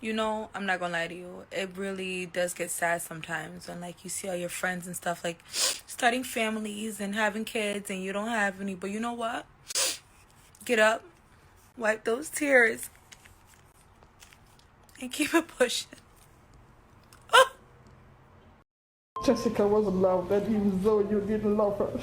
I'm not gonna lie to you. It really does get sad sometimes when like you see all your friends and stuff like starting families and having kids and you don't have any. But you know what? Get up, wipe those tears, and keep it pushing. Jessica wasn't loved, and even though you didn't love her,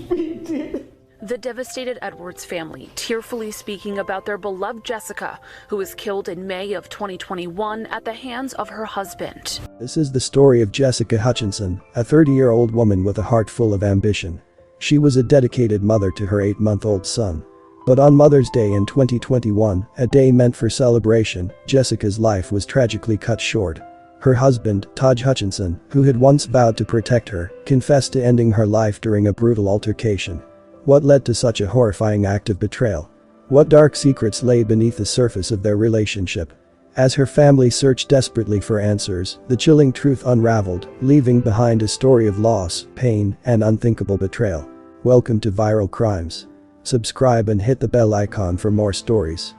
we did. The devastated Edwards family tearfully speaking about their beloved Jessica, who was killed in May of 2021 at the hands of her husband. This is the story of Jessica Hutchinson, a 30-year-old woman with a heart full of ambition. She was a dedicated mother to her 8-month-old son. But on Mother's Day in 2021, a day meant for celebration, Jessica's life was tragically cut short. Her husband, Tahj Hutchinson, who had once vowed to protect her, confessed to ending her life during a brutal altercation. What led to such a horrifying act of betrayal? What dark secrets lay beneath the surface of their relationship? As her family searched desperately for answers, the chilling truth unraveled, leaving behind a story of loss, pain, and unthinkable betrayal. Welcome to Viral Crimes. Subscribe and hit the bell icon for more stories.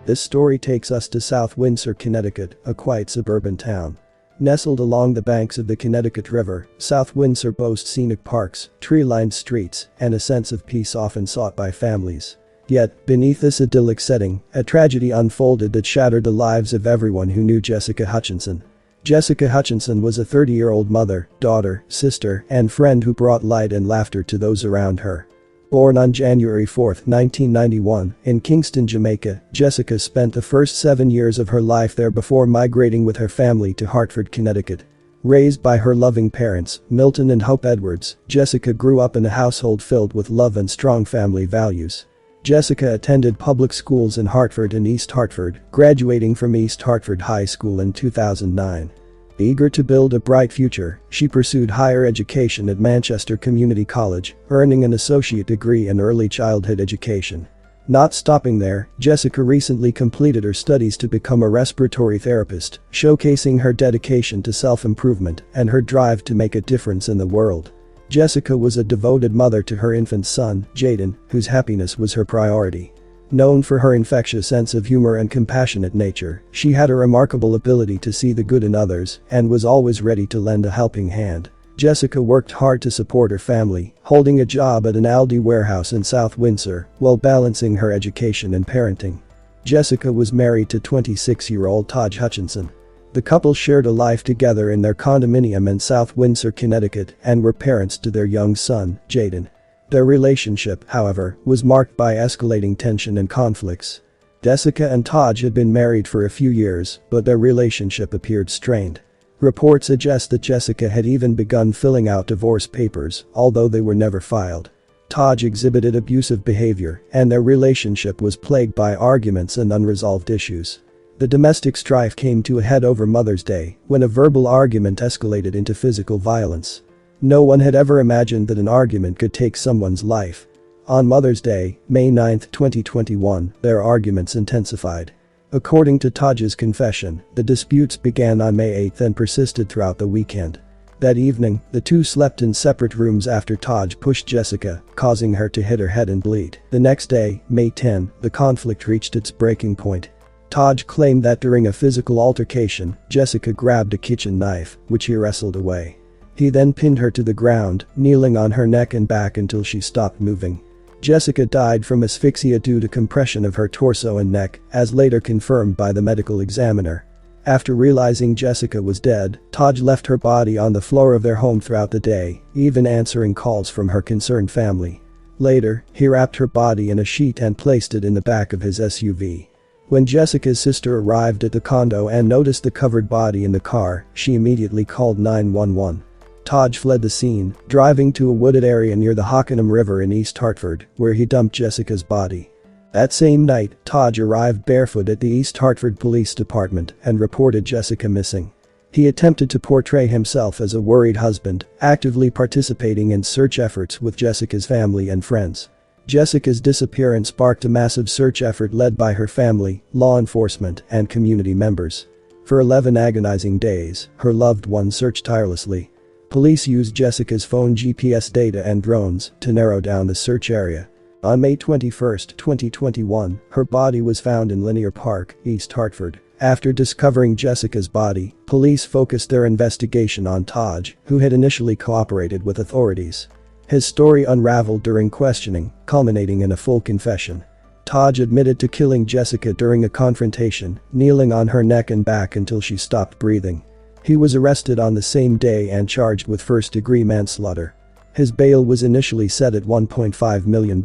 This story takes us to South Windsor, Connecticut, a quiet suburban town. Nestled along the banks of the Connecticut River, South Windsor boasts scenic parks, tree-lined streets, and a sense of peace often sought by families. Yet, beneath this idyllic setting, a tragedy unfolded that shattered the lives of everyone who knew Jessica Hutchinson. Jessica Hutchinson was a 30-year-old mother, daughter, sister, and friend who brought light and laughter to those around her. Born on January 4, 1991, in Kingston, Jamaica, Jessica spent the first 7 years of her life there before migrating with her family to Hartford, Connecticut. Raised by her loving parents, Milton and Hope Edwards, Jessica grew up in a household filled with love and strong family values. Jessica attended public schools in Hartford and East Hartford, graduating from East Hartford High School in 2009. Eager to build a bright future, she pursued higher education at Manchester Community College, earning an associate degree in early childhood education. Not stopping there, Jessica recently completed her studies to become a respiratory therapist, showcasing her dedication to self-improvement and her drive to make a difference in the world. Jessica was a devoted mother to her infant son, Jaden, whose happiness was her priority. Known for her infectious sense of humor and compassionate nature, she had a remarkable ability to see the good in others and was always ready to lend a helping hand. Jessica worked hard to support her family, holding a job at an Aldi warehouse in South Windsor while balancing her education and parenting. Jessica was married to 26-year-old Tahj Hutchinson. The couple shared a life together in their condominium in South Windsor, Connecticut, and were parents to their young son, Jaden. Their relationship, however, was marked by escalating tension and conflicts. Jessica and Tahj had been married for a few years, but their relationship appeared strained. Reports suggest that Jessica had even begun filling out divorce papers, although they were never filed. Tahj exhibited abusive behavior, and their relationship was plagued by arguments and unresolved issues. The domestic strife came to a head over Mother's Day, when a verbal argument escalated into physical violence. No one had ever imagined that an argument could take someone's life. On Mother's Day, May 9, 2021, their arguments intensified. According to Tahj's confession, the disputes began on May 8 and persisted throughout the weekend. That evening, the two slept in separate rooms after Tahj pushed Jessica, causing her to hit her head and bleed. The next day, May 10, the conflict reached its breaking point. Tahj claimed that during a physical altercation, Jessica grabbed a kitchen knife, which he wrestled away. He then pinned her to the ground, kneeling on her neck and back until she stopped moving. Jessica died from asphyxia due to compression of her torso and neck, as later confirmed by the medical examiner. After realizing Jessica was dead, Tahj left her body on the floor of their home throughout the day, even answering calls from her concerned family. Later, he wrapped her body in a sheet and placed it in the back of his SUV. When Jessica's sister arrived at the condo and noticed the covered body in the car, she immediately called 911. Tahj fled the scene, driving to a wooded area near the Hockanum River in East Hartford, where he dumped Jessica's body. That same night, Tahj arrived barefoot at the East Hartford Police Department and reported Jessica missing. He attempted to portray himself as a worried husband, actively participating in search efforts with Jessica's family and friends. Jessica's disappearance sparked a massive search effort led by her family, law enforcement, and community members. For 11 agonizing days, her loved one searched tirelessly. Police used Jessica's phone GPS data and drones to narrow down the search area. On May 21, 2021, her body was found in Linear Park, East Hartford, After discovering Jessica's body, police focused their investigation on Tahj, who had initially cooperated with authorities. His story unraveled during questioning, culminating in a full confession. Tahj admitted to killing Jessica during a confrontation, kneeling on her neck and back until she stopped breathing. He was arrested on the same day and charged with first-degree manslaughter. His bail was initially set at $1.5 million.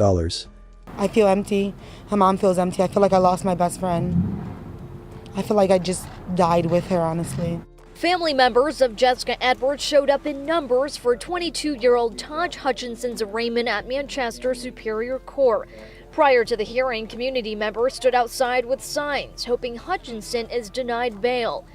I feel empty. My mom feels empty. I feel like I lost my best friend. I feel like I just died with her, honestly. Family members of Jessica Edwards showed up in numbers for 22-year-old Tahj Hutchinson's arraignment at Manchester Superior Court. Prior to the hearing, community members stood outside with signs, hoping Hutchinson is denied bail.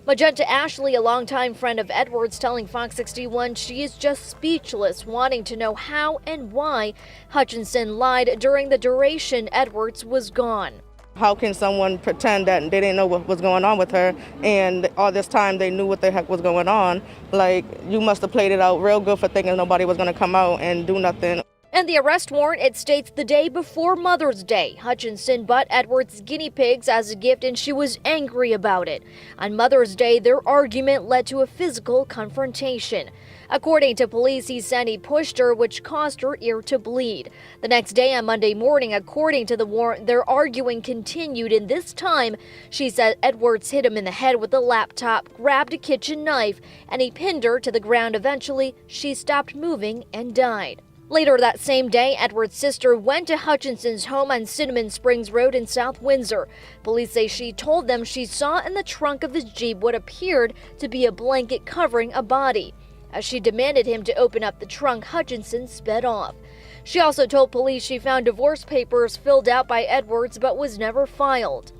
Magenta Ashley, a longtime friend of Edwards, telling Fox 61 she is just speechless, wanting to know how and why Hutchinson lied during the duration Edwards was gone. How can someone pretend that they didn't know what was going on with her, and all this time they knew what the heck was going on? Like, you must have played it out real good for thinking nobody was going to come out and do nothing. And the arrest warrant, it states the day before Mother's Day, Hutchinson bought Edwards guinea pigs as a gift and she was angry about it. On Mother's Day, their argument led to a physical confrontation. According to police, he said he pushed her, which caused her ear to bleed. The next day, on Monday morning, according to the warrant, their arguing continued, and this time, she said Edwards hit him in the head with a laptop, grabbed a kitchen knife, and he pinned her to the ground. Eventually, she stopped moving and died. Later that same day, Edwards' sister went to Hutchinson's home on Cinnamon Springs Road in South Windsor. Police say she told them she saw in the trunk of his Jeep what appeared to be a blanket covering a body. As she demanded him to open up the trunk, Hutchinson sped off. She also told police she found divorce papers filled out by Edwards but was never filed.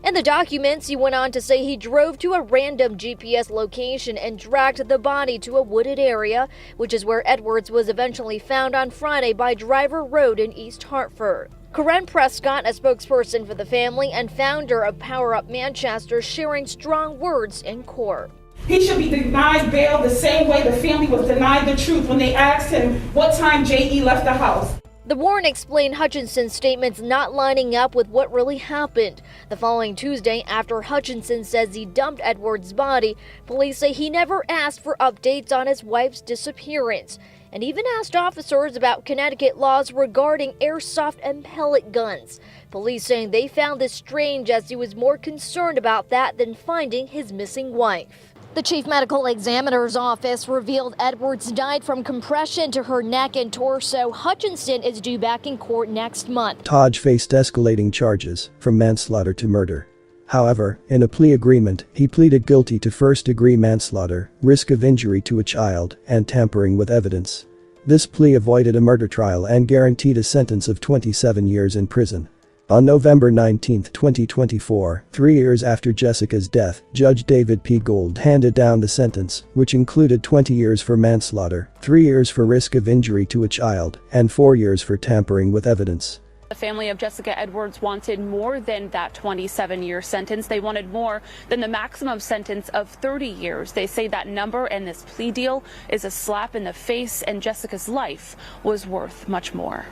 In the documents, he went on to say he drove to a random GPS location and dragged the body to a wooded area, which is where Edwards was eventually found on Friday by Driver Road in East Hartford. Corinne Prescott, a spokesperson for the family and founder of Power Up Manchester, sharing strong words in court. He should be denied bail the same way the family was denied the truth when they asked him what time J.E. left the house. The warrant explained Hutchinson's statements not lining up with what really happened. The following Tuesday, after Hutchinson says he dumped Edwards' body, police say he never asked for updates on his wife's disappearance, and even asked officers about Connecticut laws regarding airsoft and pellet guns. Police saying they found this strange as he was more concerned about that than finding his missing wife. The chief medical examiner's office revealed Edwards died from compression to her neck and torso. Hutchinson is due back in court next month. Tahj faced escalating charges, from manslaughter to murder. However, in a plea agreement, he pleaded guilty to first-degree manslaughter, risk of injury to a child, and tampering with evidence. This plea avoided a murder trial and guaranteed a sentence of 27 years in prison. On November 19, 2024, 3 years after Jessica's death, Judge David P. Gold handed down the sentence, which included 20 years for manslaughter, 3 years for risk of injury to a child, and 4 years for tampering with evidence. The family of Jessica Edwards wanted more than that 27-year sentence. They wanted more than the maximum sentence of 30 years. They say that number and this plea deal is a slap in the face, and Jessica's life was worth much more.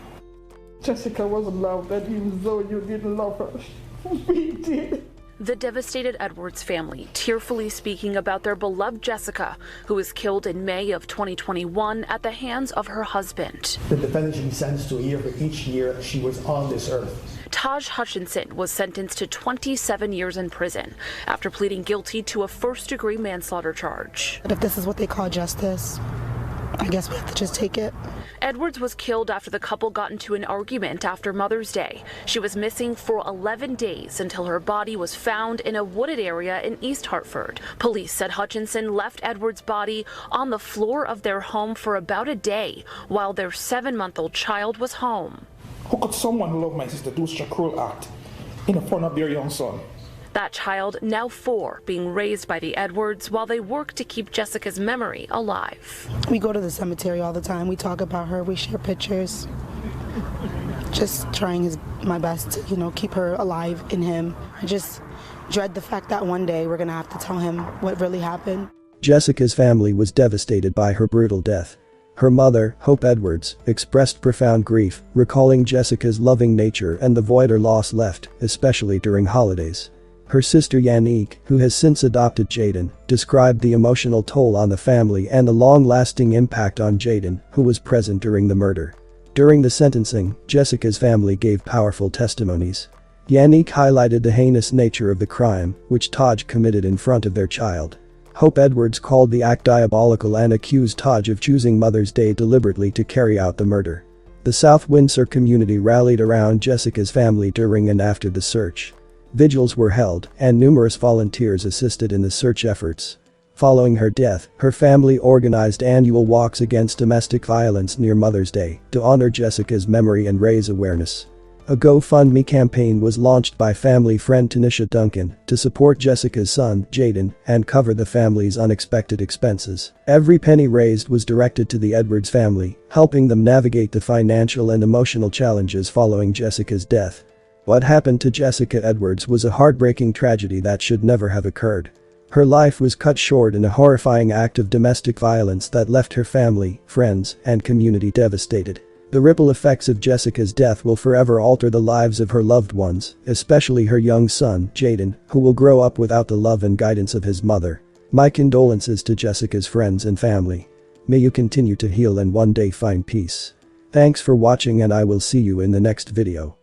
Jessica was loved, and even though you didn't love her, we did. The devastated Edwards family tearfully speaking about their beloved Jessica, who was killed in May of 2021 at the hands of her husband. The defendant should be sentenced to a year for each year she was on this earth. Tahj Hutchinson was sentenced to 27 years in prison after pleading guilty to a first-degree manslaughter charge. But if this is what they call justice, I guess we have to just take it. Edwards was killed after the couple got into an argument after Mother's Day. She was missing for 11 days until her body was found in a wooded area in East Hartford. Police said Hutchinson left Edwards' body on the floor of their home for about a day while their 7-month-old child was home. How could someone who loved my sister do such a cruel act in front of their young son? That child, now 4, being raised by the Edwards while they work to keep Jessica's memory alive. We go to the cemetery all the time. We talk about her. We share pictures. Just trying my best to, keep her alive in him. I just dread the fact that one day we're going to have to tell him what really happened. Jessica's family was devastated by her brutal death. Her mother, Hope Edwards, expressed profound grief, recalling Jessica's loving nature and the void her loss left, especially during holidays. Her sister Yannick, who has since adopted Jaden, described the emotional toll on the family and the long-lasting impact on Jaden, who was present during the murder. During the sentencing, Jessica's family gave powerful testimonies. Yannick highlighted the heinous nature of the crime, which Tahj committed in front of their child. Hope Edwards called the act diabolical and accused Tahj of choosing Mother's Day deliberately to carry out the murder. The South Windsor community rallied around Jessica's family during and after the search. Vigils were held, and numerous volunteers assisted in the search efforts. Following her death, her family organized annual walks against domestic violence near Mother's Day to honor Jessica's memory and raise awareness. A GoFundMe campaign was launched by family friend Tanisha Duncan to support Jessica's son, Jaden, and cover the family's unexpected expenses. Every penny raised was directed to the Edwards family, helping them navigate the financial and emotional challenges following Jessica's death. What happened to Jessica Edwards was a heartbreaking tragedy that should never have occurred. Her life was cut short in a horrifying act of domestic violence that left her family, friends, and community devastated. The ripple effects of Jessica's death will forever alter the lives of her loved ones, especially her young son, Jaden, who will grow up without the love and guidance of his mother. My condolences to Jessica's friends and family. May you continue to heal and one day find peace. Thanks for watching, and I will see you in the next video.